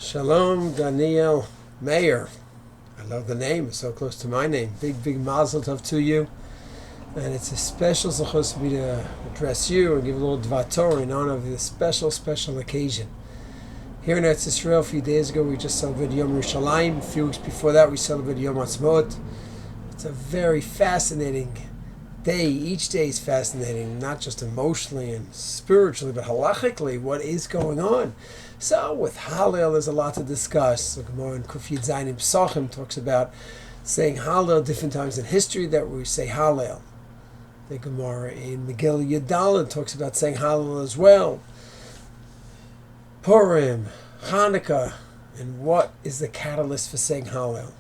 Shalom, Daniel Meir. I love the name. It's so close to my name. Big Mazal tov to you. And it's a special zechus for me to address you and give a little dvar Torah in honor of this special occasion. Here in Eretz Yisrael, a few days ago, we just celebrated Yom Yerushalayim. A few weeks before that, we celebrated Yom Ha'atzmaut. It's a very fascinating day. Each day is fascinating, not just emotionally and spiritually, but halachically, what is going on. So with Hallel, there's a lot to discuss. The Gemara in Kuf Yud Zayin Psachim talks about saying Hallel different times in history that we say Hallel. The Gemara in Megillah Yud Daled talks about saying Hallel as well. Purim, Hanukkah, and what is the catalyst for saying Hallel?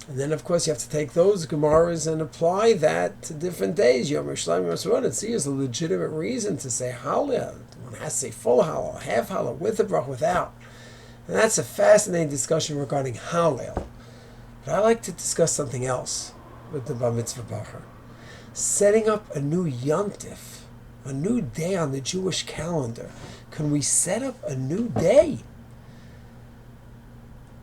And then, of course, you have to take those Gemaras and apply that to different days. Yom Yerushalayim, Yom Ha'atzmaut, and see as a legitimate reason to say Hallel. One has to say full Hallel, half Hallel, with a brach, without. And that's a fascinating discussion regarding Hallel. But I like to discuss something else with the Bar Mitzvah Bacher. Setting up a new Yontif, a new day on the Jewish calendar. Can we set up a new day?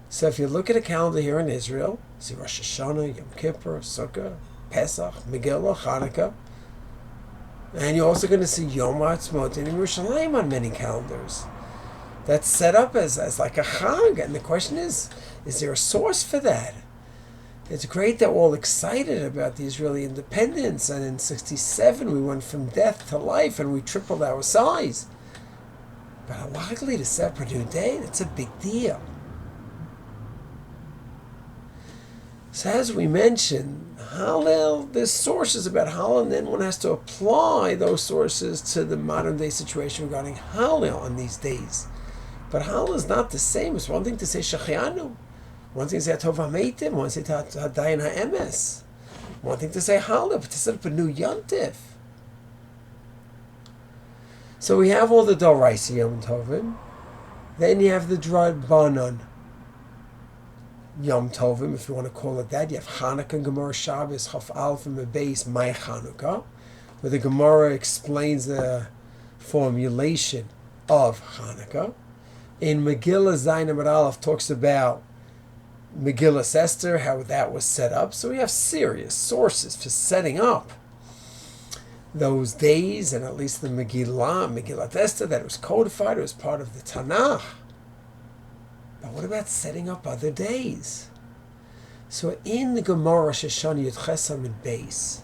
So if you look at a calendar here in Israel, see Rosh Hashanah, Yom Kippur, Sukkah, Pesach, Megillah, Hanukkah, and you're also going to see Yom Ha'atzmaut and Yerushalayim on many calendars. That's set up as like a Chag, and the question is there a source for that? It's great that we're all excited about the Israeli independence, and in 1967 we went from death to life and we tripled our size. But unlikely to set up a new day, that's a big deal. So as we mentioned, Hallel, there's sources about Hallel, and then one has to apply those sources to the modern day situation regarding Hallel on these days. But Hallel is not the same. It's one thing to say Shechianu, one thing to say Atov HaMeitim, one thing to say Hadayin HaEmes, one thing to say Hallel, but to set up a new Yontif. So we have all the Doraisa Yom Tovim, then you have the Drabanan Yom Tovim, if you want to call it that. You have Hanukkah, Gemara Shabbos, Chaf Aleph, and Beis, My Chanukah, where the Gemara explains the formulation of Hanukkah. In Megillah Zayin Amud Aleph talks about Megillah Esther, how that was set up. So we have serious sources for setting up those days, and at least the Megillah Esther, that it was codified, it was part of the Tanakh. But what about setting up other days? So in the Gemara Shoshana Yud Chesam and Beis,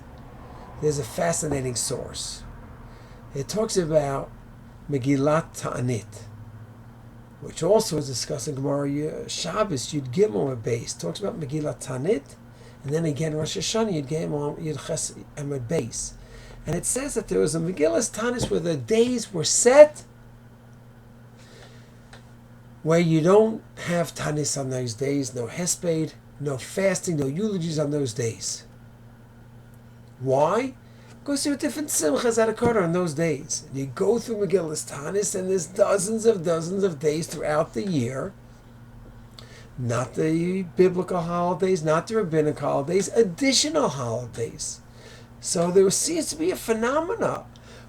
there's a fascinating source. It talks about Megillat Ta'anit, which also is discussed in Gemara Shabbos Yud Gimel and Beis. Talks about Megillat Ta'anit, and then again Rosh Hashanah Yud Gimel Yud Chesam and Beis. And it says that there was a Megillas Ta'anit where the days were set where you don't have Tanis on those days, no Hesped, no fasting, no eulogies on those days. Why? Because there are different simchas that occur on those days. And you go through Megillas Tanis, and there's dozens of days throughout the year. Not the biblical holidays, not the rabbinic holidays, additional holidays. So there seems to be a phenomena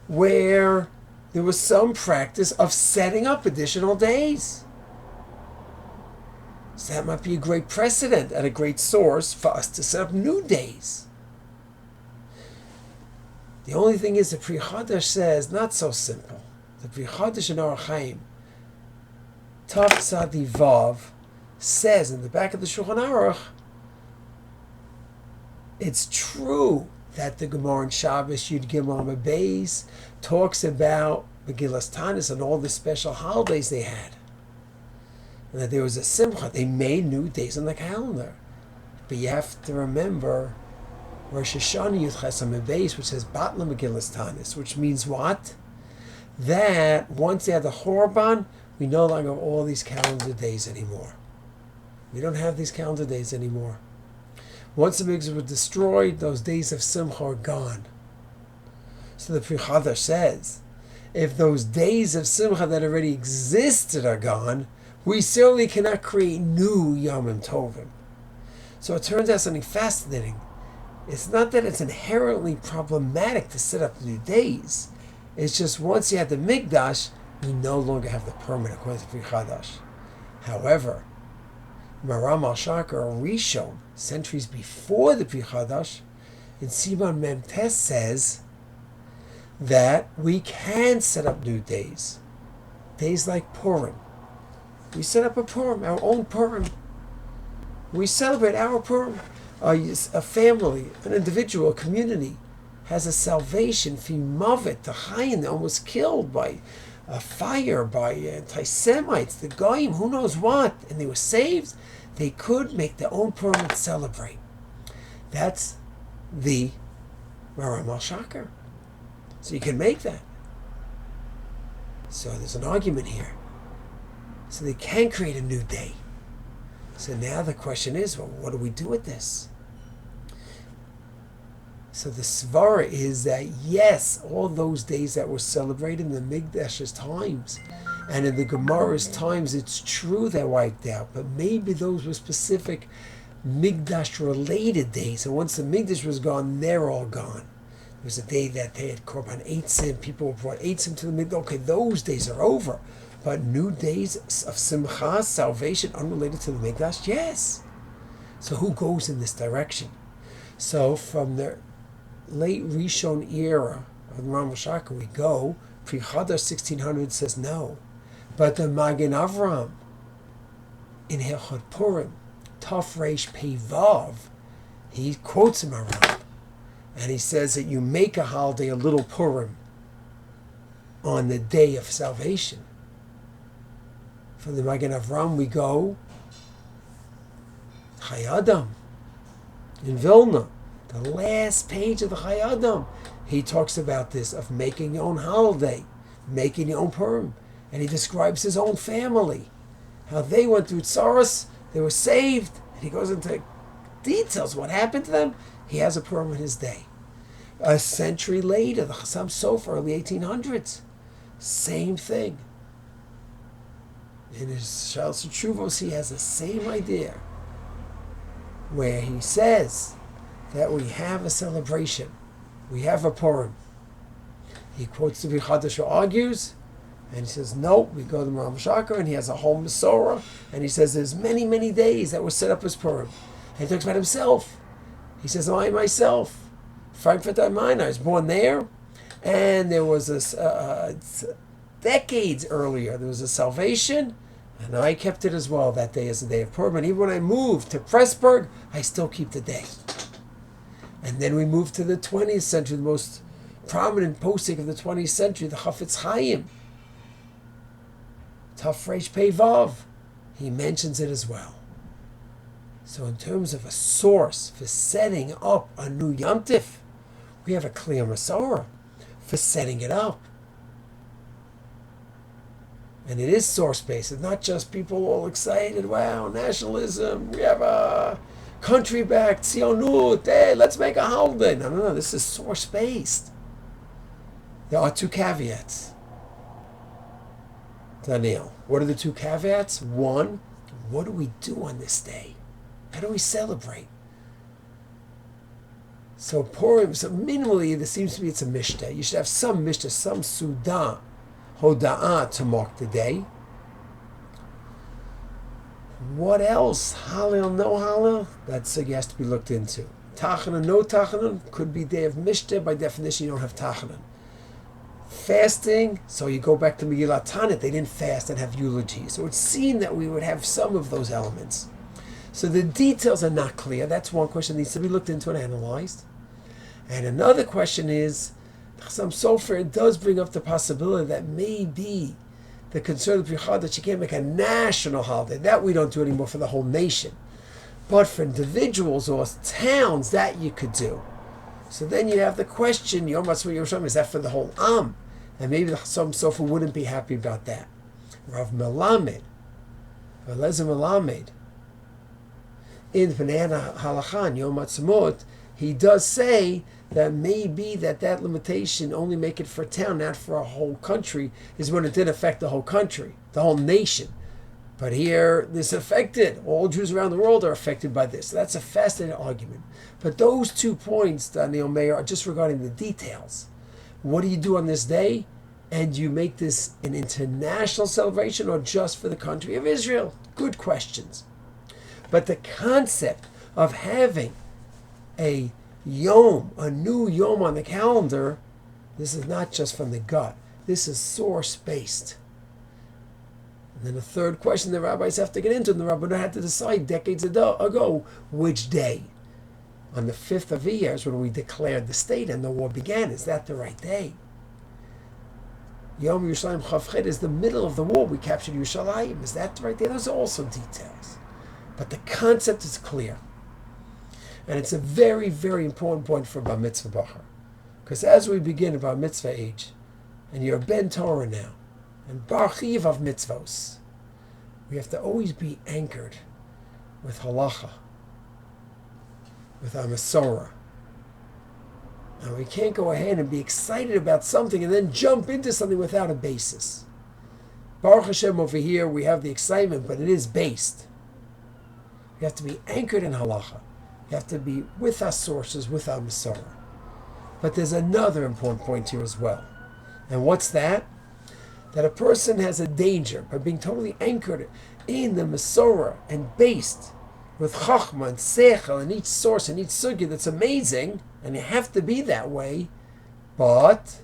where there was some practice of setting up additional days. So that might be a great precedent and a great source for us to set up new days. The only thing is the Pri Chadash says, not so simple. The Pri Chadash in Orach Chaim, Tav Tzadi Vav, says in the back of the Shulchan Aruch, it's true that the Gemara in Shabbos Yud Gimel Beis talks about Megillas Tanis and all the special holidays they had. And that there was a simcha. They made new days on the calendar. But you have to remember Rosh Hashanah Yud Chesam and Beis, which says Batla Megillas Tanis, which means what? That once they had the Horban, we no longer have all these calendar days anymore. We don't have these calendar days anymore. Once the Mikvahs were destroyed, those days of Simcha are gone. So the Pri Chadash says, if those days of Simcha that already existed are gone, we certainly cannot create new Yomim Tovim. So it turns out something fascinating. It's not that it's inherently problematic to set up new days. It's just once you have the Mikdash, we no longer have the permanent, according to Pri Chadash. However, Maram al-Shakar Rishon, centuries before the Pri Chadash, in Simon Mem Tes says that we can set up new days. Days like Purim. We set up a Purim, our own Purim. We celebrate our Purim. A family, an individual, a community has a salvation from Mavet, the Chayin, almost killed by a fire, by anti-Semites, the Goyim, who knows what, and they were saved. They could make their own Purim and celebrate. That's the Maram al-Shakar. So you can make that. So there's an argument here. So they can create a new day. So now the question is, well, what do we do with this? So the svara is that yes, all those days that were celebrated in the Mikdash's times and in the Gemara's times, it's true they're wiped out, but maybe those were specific Mikdash-related days. And once the Mikdash was gone, they're all gone. There was a day that they had Korban Eitzim, people brought Eitzim to the Mikdash. Okay, those days are over. But new days of Simcha, salvation, unrelated to the Mikdash, yes. So who goes in this direction? So from the late Rishon era of the Maram al-Shakar, we go, Pri Chadash 1600 says no. But the Magen Avram, in Hilchot Purim, Taf Reish Pei Vav, he quotes him around, and he says that you make a holiday, a little Purim, on the day of salvation. From the Magen Avram we go, Chai Adam, in Vilna, the last page of the Chai Adam, he talks about this, of making your own holiday, making your own Purim. And he describes his own family, how they went through tsaros, they were saved. And he goes into details what happened to them. He has a Purim in his day. A century later, the Chassam Sofer, early 1800s, same thing. In his Shalos Tshuvos, he has the same idea, where he says that we have a celebration, we have a Purim. He quotes the Pri Chadash, who argues, and he says, nope, we go to Maram al-Shakar, and he has a whole Masorah, and he says there's many, many days that were set up as Purim. And he talks about himself. He says, I myself, Frankfurt am Main, I was born there, and there was decades earlier, there was a salvation, and I kept it as well. That day is the day of Purim. And even when I moved to Pressburg, I still keep the day. And then we moved to the 20th century, the most prominent posting of the 20th century, the Chafetz Chaim, Taf Reish Pei Vav. He mentions it as well. So in terms of a source for setting up a new Yom Tif, we have a clear Masorah for setting it up. And it is source-based. It's not just people all excited, wow, nationalism, we have a country back, Tzionut, hey, let's make a holiday. No, this is source-based. There are two caveats. Daniel, what are the two caveats? One, what do we do on this day? How do we celebrate? So Purim, so minimally, there seems to be it's a Mishnah. You should have some Mishnah, some Sudah, Hoda'ah to mark the day. What else? Hallel, no Hallel? That's has to be looked into. Tachanan, no Tachanan, could be day of Mishnah. By definition, you don't have Tachanan. Fasting, so you go back to Megillat Tanit, they didn't fast and have eulogy. So it seemed that we would have some of those elements. So the details are not clear. That's one question that needs to be looked into and analyzed. And another question is, Chassam Sofer does bring up the possibility that maybe the concern of Pri Chadash that you can't make a national holiday. That we don't do anymore for the whole nation. But for individuals or towns, that you could do. So then you have the question, Yom HaTzmaut Yerushalayim, is that for the whole Am? And maybe the Chassam Sofer wouldn't be happy about that. Rav Melamed, Eliezer Melamed, in Bnei Halachan, Yom HaTzmaut, he does say that maybe that limitation only make it for a town, not for a whole country, is when it did affect the whole country, the whole nation. But here, this affected. All Jews around the world are affected by this. So that's a fascinating argument. But those 2 points, Daniel Meir, are just regarding the details. What do you do on this day? and you make this an international celebration or just for the country of Israel? Good questions. But the concept of having a yom, a new yom on the calendar, this is not just from the gut. This is source-based. And then the third question the rabbis have to get into, and the rabbis had to decide decades ago which day. On the 5th of Iyar is when we declared the state and the war began. Is that the right day? Yom Yerushalayim Chavchet is the middle of the war. We captured Yerushalayim. Is that the right day? Those are also details. But the concept is clear. And it's a very, very important point for Bar Mitzvah Bachar. Because as we begin Bar Mitzvah age, and you're Ben Torah now, and Bar Chiv of Mitzvos, we have to always be anchored with halacha, with our Masorah. And we can't go ahead and be excited about something and then jump into something without a basis. Baruch Hashem, over here we have the excitement, but it is based. We have to be anchored in halacha. We have to be with our sources, with our Masorah. But there's another important point here as well. And what's that? That a person has a danger by being totally anchored in the Masorah and based with Chachma and Sechel and each source and each sugya that's amazing, and you have to be that way, but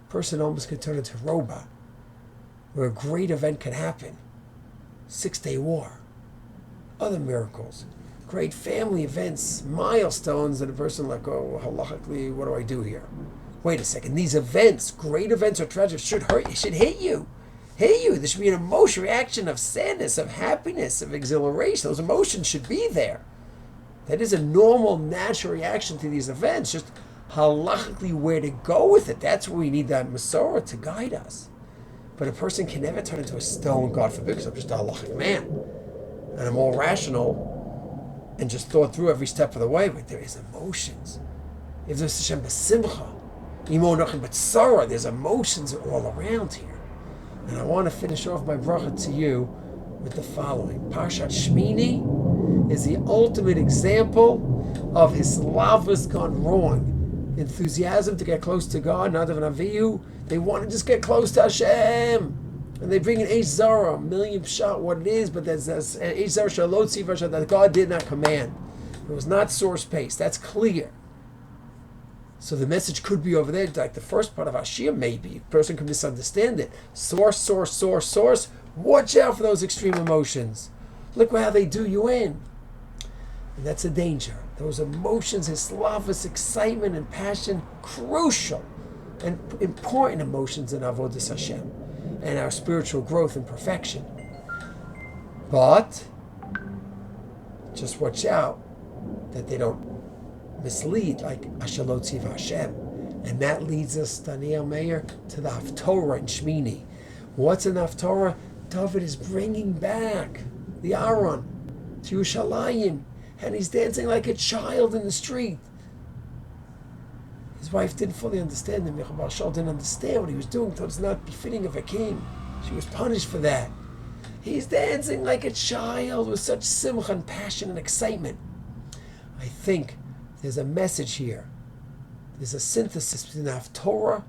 person almost could turn into a robot, where a great event can happen. 6-day war, other miracles, great family events, milestones, and a person like, oh, halachically, what do I do here? Wait a second, these events, great events or tragic, should hurt you, should hit you. There should be an emotion, reaction of sadness, of happiness, of exhilaration. Those emotions should be there. That is a normal, natural reaction to these events. Just halachically where to go with it. That's where we need that Masorah to guide us. But a person can never turn into a stone, God forbid, because I'm just a halachic man. And I'm all rational and just thought through every step of the way. But there is emotions. If there's Hashem b'simcha, imo nochim b'tzara, there's emotions all around here. And I want to finish off my bracha to you with the following. Parshat Shmini is the ultimate example of hislavus gone wrong. Enthusiasm to get close to God, Nadav and Avihu, they want to just get close to Hashem. And they bring in Eish Zara, a million shot what it is, but there's Eish Zara Shalot Tzivah that God did not command. It was not source-based. That's clear. So the message could be over there, like the first part of Ashia, maybe. A person could misunderstand it. Source. Watch out for those extreme emotions. Look how they do you in. And that's a danger. Those emotions, hislavus, excitement and passion, crucial and important emotions in Avodas Hashem and our spiritual growth and perfection. But just watch out that they don't mislead like Ashalot Tziva Hashem. And that leads us, Daniel Meir, to the Haftorah in Shmini. What's an Haftorah? David is bringing back the Aaron to Yerushalayim, and he's dancing like a child in the street. His wife didn't fully understand him. Michal Shal didn't understand what he was doing. Thought it's not befitting of a king. She was punished for that. He's dancing like a child with such simcha and passion and excitement. I think there's a message here. There's a synthesis between the Haftorah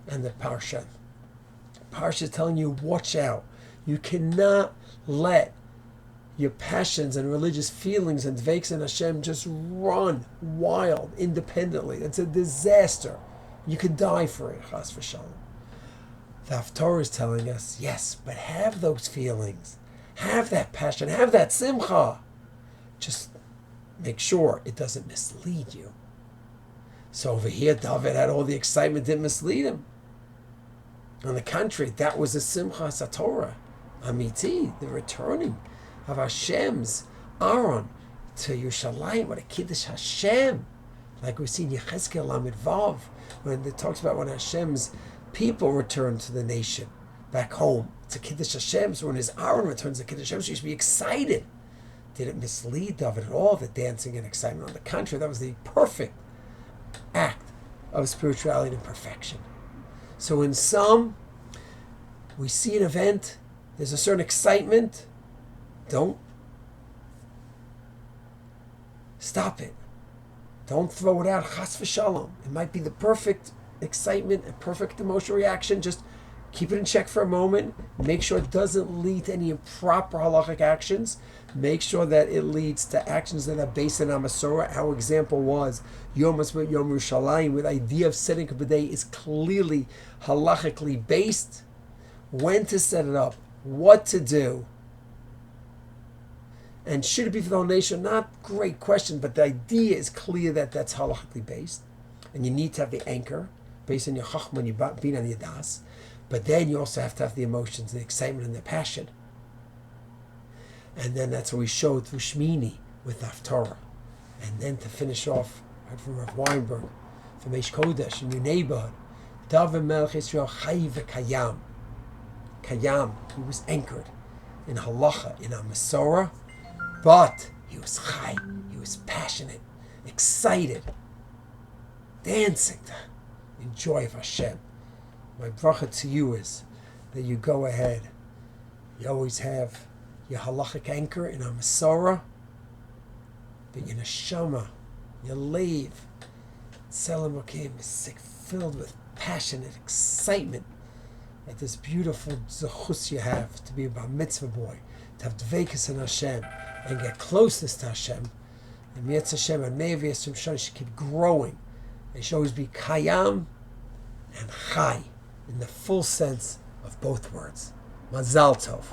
and the Parsha. The Parsha is telling you, watch out. You cannot let your passions and religious feelings and dveiks in Hashem just run wild, independently. It's a disaster. You could die for it, chas v'shalom. The Haftorah is telling us, yes, but have those feelings. Have that passion. Have that simcha. Just make sure it doesn't mislead you. So over here, David had all the excitement, didn't mislead him. On the contrary, that was a simcha satorah, amiti, the returning of Hashem's Aaron to Yerushalayim. What a kiddush Hashem! Like we see in Yechezkel Lamed Vav, when it talks about when Hashem's people return to the nation back home. It's a kiddush Hashem. So when his Aaron returns to kiddush Hashem, so you should be excited. Didn't mislead David at all, the dancing and excitement. On the contrary, that was the perfect act of spirituality and perfection. So in sum, we see an event, there's a certain excitement. Don't stop it. Don't throw it out, chas v'shalom. It might be the perfect excitement, a perfect emotional reaction, just keep it in check for a moment. Make sure it doesn't lead to any improper halachic actions. Make sure that it leads to actions that are based on Amasora. Our example was Yom Ha'atzmaut, Yom Yerushalayim, with the idea of setting up a day is clearly halachically based. When to set it up, what to do, and should it be for the whole nation? Not great question, but the idea is clear that that's halachically based, and you need to have the anchor based on your chachma and your bin and your das. But then you also have to have the emotions, the excitement, and the passion. And then that's what we showed through Shmini with Haftarah. And then to finish off, right from Rav Weinberg, from Eish Kodesh, in your neighborhood, David Melech Yisrael Chai v'Kayam. Kayam, he was anchored in halacha, in a Masorah, but he was chai, he was passionate, excited, dancing, in joy of Hashem. My bracha to you is that you go ahead, you always have your halachic anchor in a Masorah, but your neshama, your leiv, Tzelem Elokim is filled with passionate excitement at this beautiful zechus you have to be a bar mitzvah boy, to have dveikus in Hashem and get closeness to Hashem. And Yetz Hashem and Meir Yisrael should keep growing. They should always be kayam and chai in the full sense of both words. Mazal tov.